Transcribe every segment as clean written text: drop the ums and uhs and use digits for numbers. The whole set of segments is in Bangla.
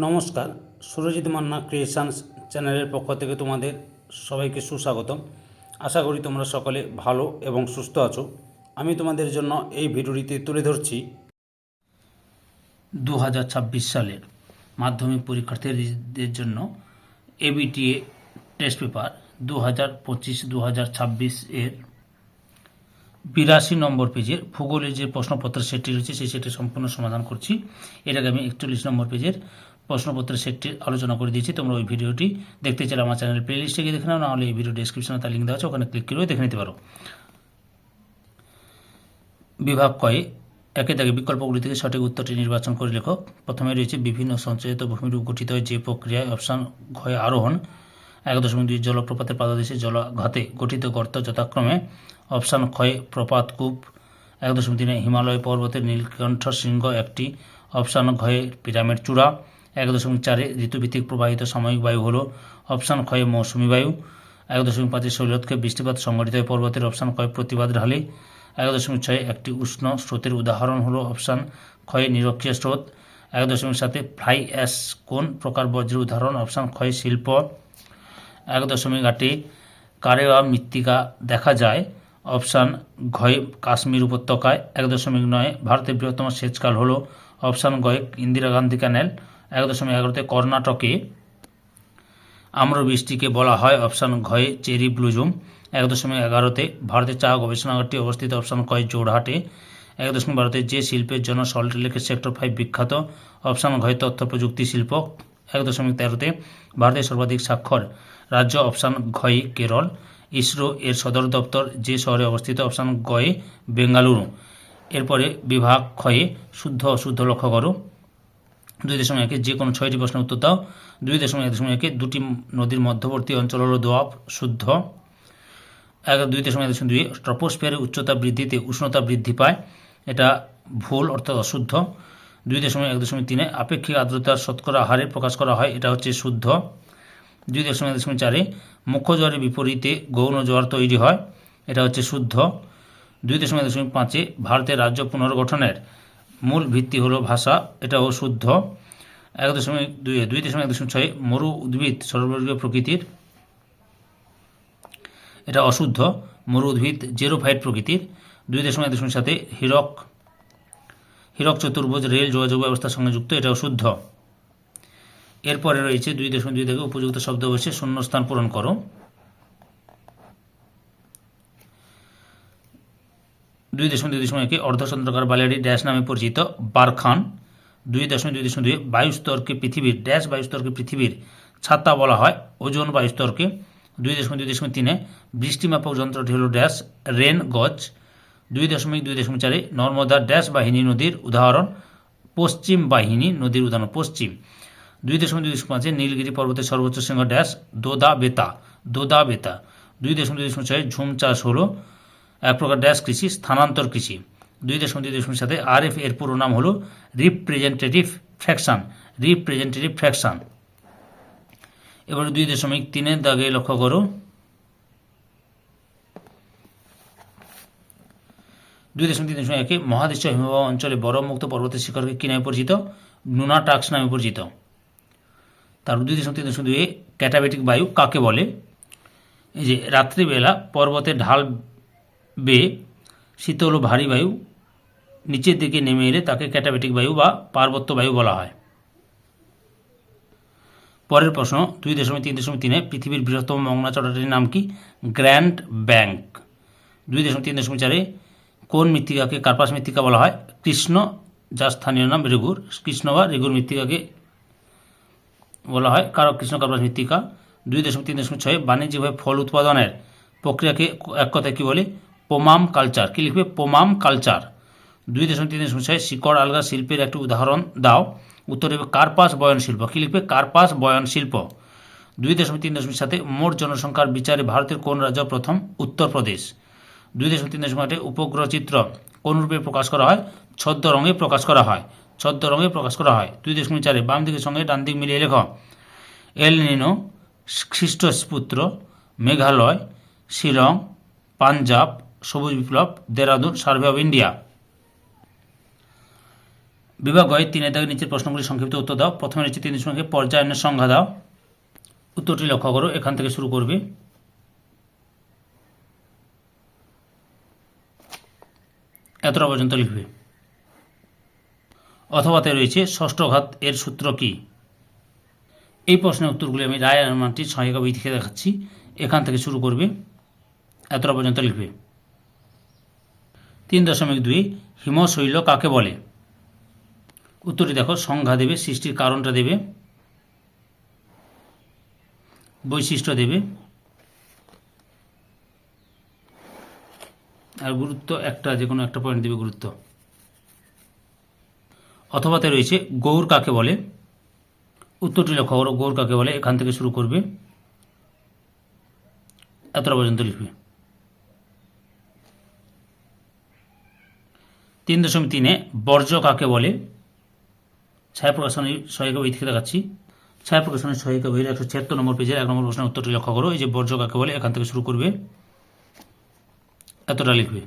নমস্কার, সুরজিৎ মান্না ক্রিয়েশনস চ্যানেলের পক্ষ থেকে তোমাদের সবাইকে সুস্বাগতম। আশা করি তোমরা সকলে ভালো এবং সুস্থ আছো। আমি তোমাদের জন্য এই ভিডিওটিতে তুলে ধরছি 2026 সালের মাধ্যমিক পরীক্ষার্থীদের জন্য এবিটিএ টেস্ট পেপার 2025-2026 এর 82 নম্বর পেজের ভূগোলের যে প্রশ্নপত্রের সেটটি রয়েছে সেই সেটটি সম্পূর্ণ সমাধান করছি। এর আগে আমি 41 নম্বর পেজের প্রশ্নপত্রের সেটটির আলোচনা করে দিয়েছি। তোমরা ওই ভিডিওটি দেখতে চাইলে আমার চ্যানেলের প্লেলিস্টে গিয়ে দেখে নাও, নাহলে এই ভিডিও ডেসক্রিপশনে তার লিঙ্ক দেওয়া আছে, ওখানে ক্লিক করে দেখে নিতে পারো। বিভাগ কয়ে একে দাগে বিকল্পগুলি থেকে সঠিক উত্তরটি নির্বাচন করে লেখো। প্রথমে রয়েছে বিভিন্ন সঞ্চয়িত ভূমিরূপ গঠিত হয় যে প্রক্রিয়ায়। অপশান ঘয়ে আরোহণ, 1.2 জলপ্রপাতের পাদদেশে জলাঘাতে গঠিত গর্ত যথাক্রমে। অপশান ক্ষয়ে প্রপাতকূপ, 1.3 হিমালয় পর্বতের নীলকণ্ঠ শৃঙ্গ একটি। অপশান ঘয়ে পিরামিড চূড়া, 1.4 ঋতুভিত্তিক প্রবাহিত সাময়িক বায়ু হল। অপশান ক্ষয়ে মৌসুমী বায়ু, 1.5 শৈলক্ষে বৃষ্টিপাত সংঘটিত হয় পর্বতের। অপশান ক্ষয়ে প্রতিবাদ ঢালি, 1.6 একটি উষ্ণ স্রোতের উদাহরণ হলো। অপশান ক্ষয়ে নিরক্ষীয় স্রোত, 1.7 ফ্লাই অ্যাশ কোন প্রকার বজ্রের উদাহরণ। অপশান ক্ষয়ে শিল্প, 1.8 কারেওয়া মৃত্তিকা দেখা যায়। অপশান ঘয়ে কাশ্মীর উপত্যকায়। 1.9 ভারতের বৃহত্তম সেচকাল হল। অপশান গয়ে ইন্দিরা গান্ধী ক্যানেল। 1.11 কর্ণাটকে আম্রবৃষ্টিকে বলা হয়। Option ঘয়ে cherry ব্লুজুম। 1.11 ভারতের চা গবেষণাগারটি অবস্থিত। অপশান কয় জোড়হাটে। 1.12 যে শিল্পের জন্য সল্ট লেকের সেক্টর 5 বিখ্যাত। অপশান ঘয়ে তথ্য প্রযুক্তি শিল্প। 1.13 ভারতের সর্বাধিক স্বাক্ষর রাজ্য। অপশান ঘয়ে কেরল। ইসরো এর সদর দপ্তর যে শহরে অবস্থিত। অপশান গয়ে বেঙ্গালুরু। এরপরে বিভাগ ক্ষয়ে শুদ্ধ অশুদ্ধ লক্ষ্য করো। 2.1 যে কোনো 6টি প্রশ্নের উত্তর দাও। 2.1 দুটি নদীর মধ্যবর্তী অঞ্চল হল দোয়াব, শুদ্ধ। 2.2 ট্রপোস্ফিয়ারের উচ্চতা বৃদ্ধিতে উষ্ণতা বৃদ্ধি পায়, এটা ভুল অর্থাৎ অশুদ্ধ। 2.1.3 আপেক্ষিক আর্দ্রতার শতকরা হারে প্রকাশ করা হয়, এটা হচ্ছে শুদ্ধ। 2.1.4 মুখ্য জোয়ারের বিপরীতে গৌণ জোয়ার তৈরি হয়, এটা হচ্ছে শুদ্ধ। 2.1.5 ভারতের রাজ্য পুনর্গঠনের মূল ভিত্তি হলো ভাষা, এটাও শুদ্ধ। 2.6 মরু উদ্ভিদ সর্ববর্গীয় প্রকৃতির, এটা অশুদ্ধ। মরু উদ্ভিদ জেরোফাইট প্রকৃতির। 2.7 হীরক চতুর্ভুজ রেল যোগাযোগ ব্যবস্থার সঙ্গে যুক্ত, এটাও শুদ্ধ। এরপরে রয়েছে 2.2 থেকে উপযুক্ত শব্দ বসে শূন্যস্থান পূরণ করো। 2.2 অর্ধচন্দ্রাকার বালিয়াড়ি ড্যাশ নামে পরিচিত, বারখান। 2.2 বায়ুস্তরকে পৃথিবীর ড্যাশ বায়ুস্তরকে পৃথিবীর ছাতা বলা হয়, ওজোন বায়ুস্তরকে। 2.2.3 বৃষ্টিমাপক যন্ত্রটি হল ড্যাশ, রেন গজ। 2.2.4 নর্মদা ড্যাশ বাহিনী নদীর উদাহরণ, পশ্চিম বাহিনী নদীর উদাহরণ পশ্চিম। 2.2.5 নীলগিরি পর্বতের সর্বোচ্চ শৃঙ্গ ড্যাশ, দোদা বেতা, দোদা বেতা। 2.2.6 ঝুম চাষ হলো এক প্রকার ড্যাশ কৃষি, স্থানান্তর কৃষি। 2.2.7 RF এর পুরো নাম হলো রিপ্রেজেন্টেটিভ ফ্র্যাকশন, রিপ্রেজেন্টেটিভ ফ্র্যাকশন। এবার 2.3 দাগে লক্ষ্য করো। 2.3 মহাদেশীয় হিমবাহ অঞ্চলে বরফমুক্ত পর্বতের শিখরকে কি নামে পরিচিত, নুনাটাক্স নামে পরিচিত। তারপর 2.3 ক্যাটাবেটিক বায়ু কাকে বলে। এই যে রাত্রিবেলা পর্বতের ঢাল বেয়ে শীতল ও ভারী বায়ু নিচের দিকে নেমে এলে তাকে ক্যাটাবেটিক বায়ু বা পার্বত্য বায়ু বলা হয়। পরের প্রশ্ন 2.3 পৃথিবীর বৃহত্তম মংলা চটাটির নাম কি, গ্র্যান্ড ব্যাংক। 2.3 কোন মৃত্তিকাকে কার্পাস মৃত্তিকা বলা হয়, কৃষ্ণ, যার স্থানীয় নাম রেগুর। কৃষ্ণ বা রেগুর মৃত্তিকাকে বলা হয় কৃষ্ণ কার্পাস মৃত্তিকা। 2.3 বাণিজ্যিকভাবে ফল উৎপাদনের প্রক্রিয়াকে এক কথায় কী বলে, পোমাম কালচার। কী লিখবে, পোমাম কালচার। 2.3 শিকড় আলগা শিল্পের একটি উদাহরণ দাও। উত্তর হবে কার্পাস বয়ন শিল্প। কী লিখবে, কার্পাস বয়ন শিল্প। 2.3 মোট জনসংখ্যার বিচারে ভারতের কোন রাজ্য প্রথম, উত্তরপ্রদেশ। 2.3 উপগ্রহ চিত্র কোন রূপে প্রকাশ করা হয়, ছদ্ম রঙে প্রকাশ করা হয়, ছদ্ম রঙে প্রকাশ করা হয়। 2.4 বাম দিকের সঙ্গে ডান দিক মিলিয়ে লেখ। এল নিনো, খ্রিস্টপুত্র, মেঘালয়, শিলং, পাঞ্জাব, সবুজ বিপ্লব, দেরাদুন, সার্ভে অব ইন্ডিয়া। বিভাগ গয়ে 3 দাগের নিচের প্রশ্নগুলি সংক্ষিপ্ত উত্তর দাও। প্রথমে রয়েছে 3.1 পর্যায়নের সংজ্ঞা দাও। উত্তরটি লক্ষ্য করো, এখান থেকে শুরু করবে। এতটা পর্যন্ত লিখবে। অথবাতে রয়েছে ষষ্ঠ ঘাত এর সূত্র কি? এই প্রশ্নের উত্তরগুলি আমি রায় আর মানটির সহায়িকা বই থেকে দেখাচ্ছি, এখান থেকে শুরু করবে। এতটা পর্যন্ত লিখবে। 3.2 হিমশৈল কাকে বলে? উত্তরটি দেখো, সংজ্ঞা দেবে, সৃষ্টির কারণটা দেবে, বৈশিষ্ট্য দেবে, আর গুরুত্ব একটা, যে কোনো একটা পয়েন্ট দেবে গুরুত্ব। অথবাতে রয়েছে গৌর কাকে বলে? উত্তরটি লক্ষ্য করো, গৌর কাকে বলে, এখান থেকে শুরু করবে। এতটা পর্যন্ত লিখবে। 3.3 বর্জ্য কাকে বলে? ছায়া প্রকাশনের সহায়িকা বই থেকে দেখাচ্ছি। ছায়া প্রকাশনের সহায়িকা বইয়ের 176 নম্বর পেজের 1 নম্বর প্রশ্নের উত্তরটি লক্ষ্য করো। এই যে বর্জ্য কাকে বলে, এখান থেকে শুরু করবে। এতটা লিখবে।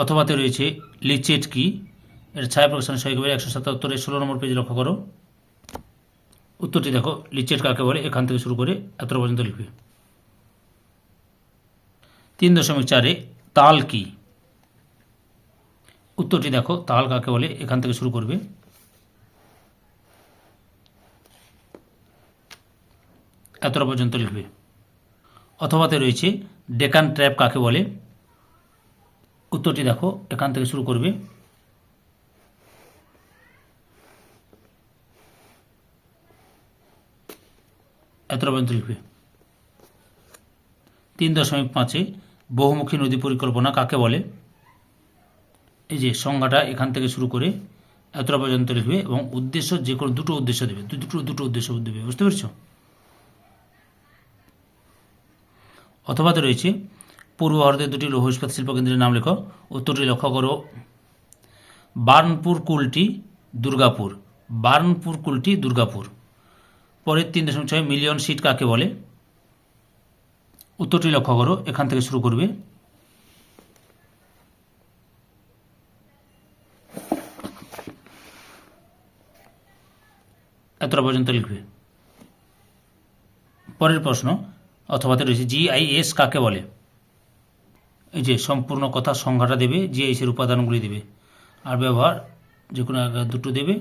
অথবাতে রয়েছে লিচেট কি? এর ছায়া প্রকাশনের সহায়িকা বইয়ের 177 16 নম্বর পেজে লক্ষ্য করো। উত্তরটি দেখো, লিচেট কাকে বলে, এখান থেকে শুরু করে এতটা পর্যন্ত লিখবে। 3.4 তাল কি? উত্তরটি দেখো, তাল কাকে বলে, এখান থেকে শুরু করবে। এতটা পর্যন্ত লিখবে। অথবাতে রয়েছে ডেকান ট্র্যাপ কাকে বলে? উত্তরটি দেখো, এখান থেকে শুরু করবে। এতটা পর্যন্ত লিখবে। 3.5 বহুমুখী নদী পরিকল্পনা কাকে বলে? এই যে সংজ্ঞাটা এখান থেকে শুরু করে এতটা পর্যন্ত লিখবে, এবং উদ্দেশ্য যে কোনো দুটো উদ্দেশ্য দেবে, দুটো উদ্দেশ্য দেবে, বুঝতে পেরেছ? অথবাতে রয়েছে পূর্ব ভারতের 2টি লৌহ ইস্পাত শিল্পকেন্দ্রের নাম লেখো। উত্তরটি লক্ষ্য করো, বার্নপুর কুলটি দুর্গাপুর। বার্নপুর কুলটি দুর্গাপুর। পরের 3.6 মিলিয়ন সিট কাকে বলে? উত্তরটি লক্ষ্য করো, এখান থেকে শুরু করবে। এতটা পর্যন্ত লিখবে। পরের প্রশ্ন, অথবাতে রয়েছে GIS কাকে বলে? এই যে সম্পূর্ণ কথা সংজ্ঞাটা দেবে, GIS-এর উপাদানগুলি দেবে, আর ব্যবহার যে কোনো দুটো দেবে,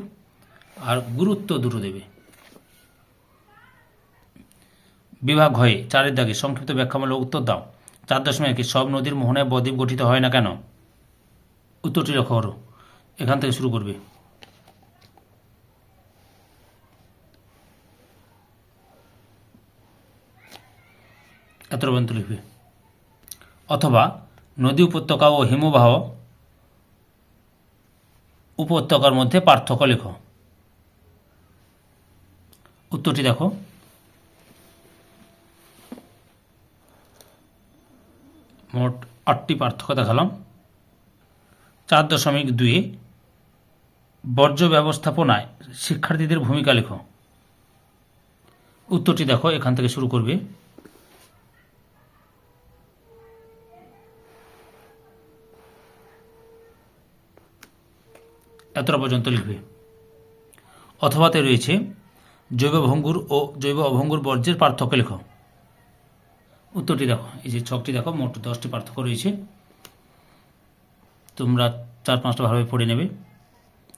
আর গুরুত্ব দুটো দেবে। বিভাগ হয়ে 4 দাগে সংক্ষিপ্ত ব্যাখ্যামূলক উত্তর দাও। 4.1 সব নদীর মোহনায় বদ্বীপ গঠিত হয় না কেন? উত্তরটি লক্ষ্য করো, এখান থেকে শুরু করবে। এত পর্যন্ত লিখবে। অথবা নদী উপত্যকা ও হিমবাহ উপত্যকার মধ্যে পার্থক্য লেখো। উত্তরটি দেখো, মোট 8টি পার্থক্য দেখালাম। 4.2 বর্জ্য ব্যবস্থাপনায় শিক্ষার্থীদের ভূমিকা লেখো। উত্তরটি দেখো, এখান থেকে শুরু করবে। এতটা পর্যন্ত লিখবে। অথবাতে রয়েছে জৈব ভঙ্গুর ও জৈব অভঙ্গুর বর্জ্যের পার্থক্য লেখো। উত্তরটি দেখো, এই যে ছকটি দেখো, মোট 10টি পার্থক্য রয়েছে। তোমরা 4-5টা ভাবে পড়ে নেবে।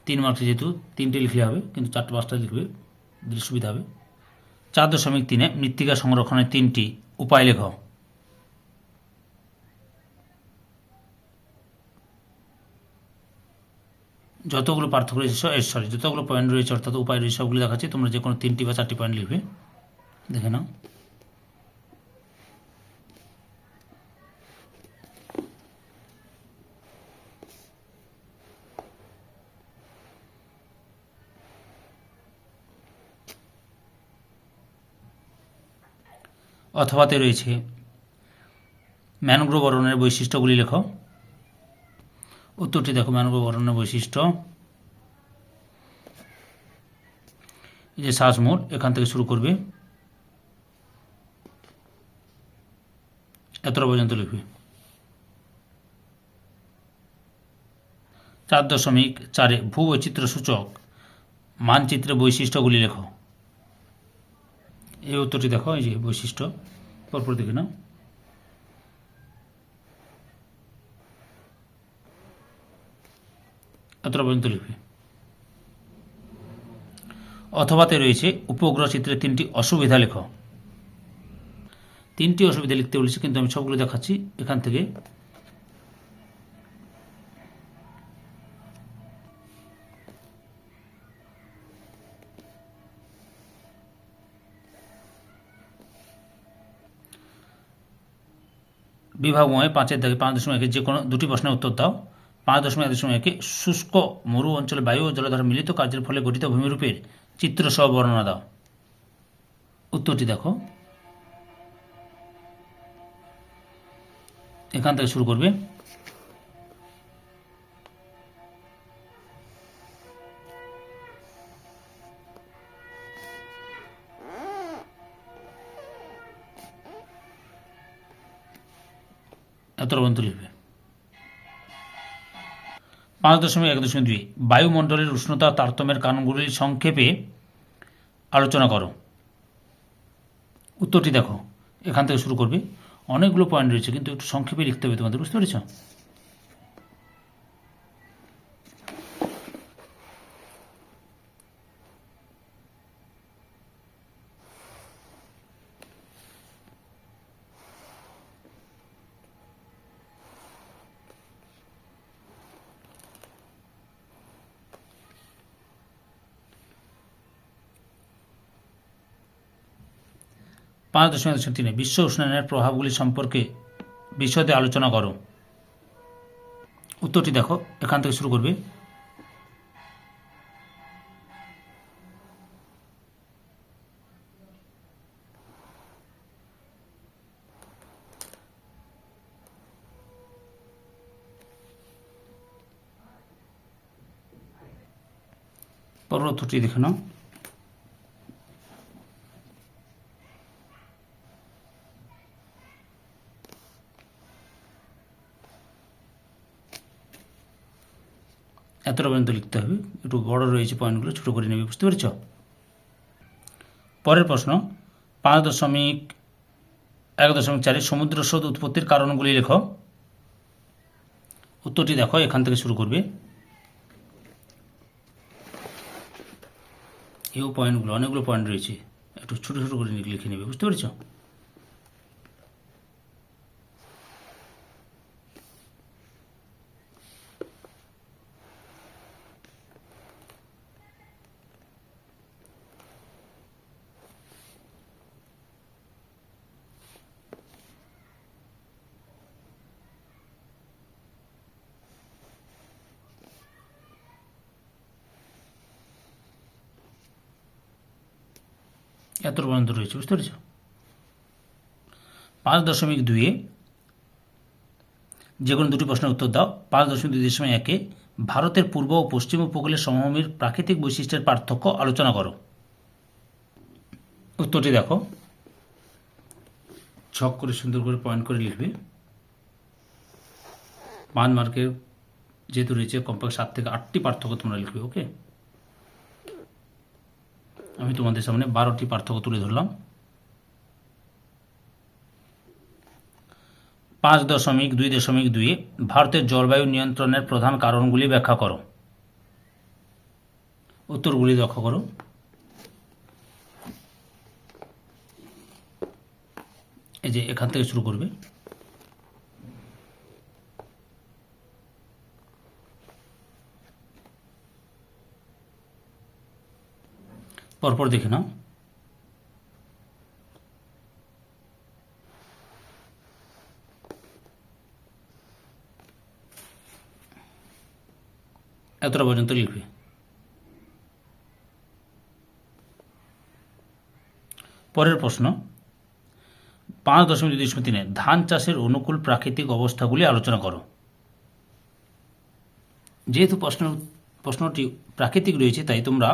3 মার্কসে যেহেতু 3টে লিখলে হবে, কিন্তু 4-5টা লিখবে, দিলে সুবিধা হবে। 4.3 মৃত্তিকা সংরক্ষণের 3টি উপায় লেখো। যতগুলো পার্থক্য রয়েছে, যতগুলো পয়েন্ট রয়েছে অর্থাৎ উপায় রয়েছে সবগুলো দেখাচ্ছি, তোমরা যে কোনো 3টি বা 4টি পয়েন্ট লিখবে, দেখে নাও। অথবাতে রয়েছে ম্যানগ্রোভ অরণ্যের বৈশিষ্ট্যগুলি লেখো। উত্তরটি দেখো, ম্যানগ্রোভ অরণ্যের বৈশিষ্ট্য, এই যে শ্বাসমূল, এখান থেকে শুরু করবে। এতটা পর্যন্ত লিখবে। 4.4 ভূবৈচিত্র্য সূচক মানচিত্রের বৈশিষ্ট্যগুলি লেখো। এই উত্তরটি দেখো, এই যে বৈশিষ্ট্য, পরপর দেখে নাও। এতটা পর্যন্ত লিখবে। অথবাতে রয়েছে উপগ্রহ চিত্রের 3টি অসুবিধা লেখো। 3টি অসুবিধা লিখতে বলেছি, কিন্তু আমি সবগুলো দেখাচ্ছি এখান থেকে। বিভাগময় 5-এর দাগে 5.1 যে কোনো দুটি প্রশ্নের উত্তর দাও। 5.1 শুষ্ক মরু অঞ্চলে বায়ু ও জলধারা মিলিত কার্যের ফলে গঠিত ভূমিরূপের চিত্র সহ বর্ণনা দাও। উত্তরটি দেখো, এখান থেকে শুরু করবে। এতটা পর্যন্ত লিখবে। 5.1.2 বায়ুমণ্ডলের উষ্ণতা তারতম্যের কারণগুলির সংক্ষেপে আলোচনা করো। উত্তরটি দেখো, এখান থেকে শুরু করবে। অনেকগুলো পয়েন্ট রয়েছে, কিন্তু একটু সংক্ষেপে লিখতে হবে তোমাদের, বুঝতে পেরেছ? পাঁচ দশমিক তিনে বিশ্ব উষ্ণায়নের প্রভাবগুলি সম্পর্কে বিশদে আলোচনা করো। উত্তরটি দেখো, এখান থেকে শুরু করবে। পরের উত্তরটি দেখে নাও। এতটা পর্যন্ত লিখতে হবে, একটু বড় রয়েছে পয়েন্টগুলো, ছোটো করে নেবে, বুঝতে পেরেছ? পরের প্রশ্ন 5.1.4 সমুদ্র স্রোত উৎপত্তির কারণগুলি লেখো। উত্তরটি দেখো, এখান থেকে শুরু করবে। এই পয়েন্টগুলো, অনেকগুলো পয়েন্ট রয়েছে, একটু ছোটো ছোটো করে লিখে নেবে, বুঝতে পেরেছ? এত পর্যন্ত রয়েছে, বুঝতে পেরেছ? 5.2 যে কোনো দুটি প্রশ্নের উত্তর দাও। 5.2.1 ভারতের পূর্ব ও পশ্চিম উপকূলের সমভূমির প্রাকৃতিক বৈশিষ্ট্যের পার্থক্য আলোচনা করো। উত্তরটি দেখো, ছক করে সুন্দর করে পয়েন্ট করে লিখবে। 5 মার্কের যেহেতু রয়েছে, কমপক্ষে 7 থেকে 8টি পার্থক্য তোমরা লিখবে। ওকে, আমি তোমাদের সামনে 12টি পার্থক্য তুলে ধরলাম। 5.2.2 ভারতের জলবায়ু নিয়ন্ত্রণের প্রধান কারণগুলি ব্যাখ্যা করো। উত্তরগুলি লক্ষ্য করো। এই যে এখান থেকে শুরু করবে। পরপর দেখে নাও। এতটা পর্যন্ত লিখবে। পরের প্রশ্ন 5.2.3 ধান চাষের অনুকূল প্রাকৃতিক অবস্থাগুলি আলোচনা করো। যেহেতু প্রশ্নটি প্রাকৃতিক রয়েছে, তাই তোমরা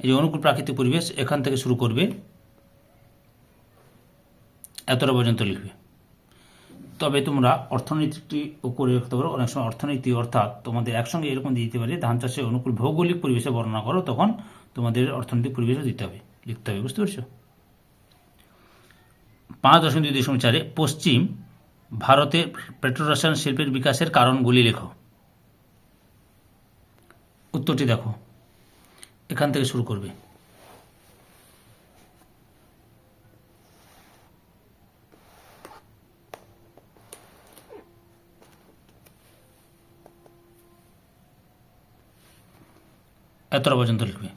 এই যে অনুকূল প্রাকৃতিক পরিবেশ, এখান থেকে শুরু করবে, এতটা পর্যন্ত লিখবে। তবে তোমরা অর্থনীতিটি করে রাখতে পারো। অনেক সময় অর্থনীতি অর্থাৎ তোমাদের একসঙ্গে এরকম দিয়ে দিতে পারে ধান চাষের অনুকূল ভৌগোলিক পরিবেশে বর্ণনা করো, তখন তোমাদের অর্থনৈতিক পরিবেশও লিখতে হবে, বুঝতে পারছো? 5.2.4 পশ্চিম ভারতের পেট্রোরসায়ন শিল্পের বিকাশের কারণগুলি লেখো। উত্তরটি দেখো, এখান থেকে শুরু করবে। এতটা পর্যন্ত লিখবে।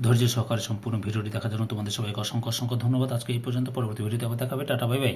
ধৈর্য সহকারে সম্পূর্ণ ভিডিওটি দেখার জন্য তোমাদের সবাইকে অসংখ্য অসংখ্য ধন্যবাদ। আজকে এই পর্যন্ত, পরবর্তী ভিডিওতে আবার দেখাবে। Tata, bye bye.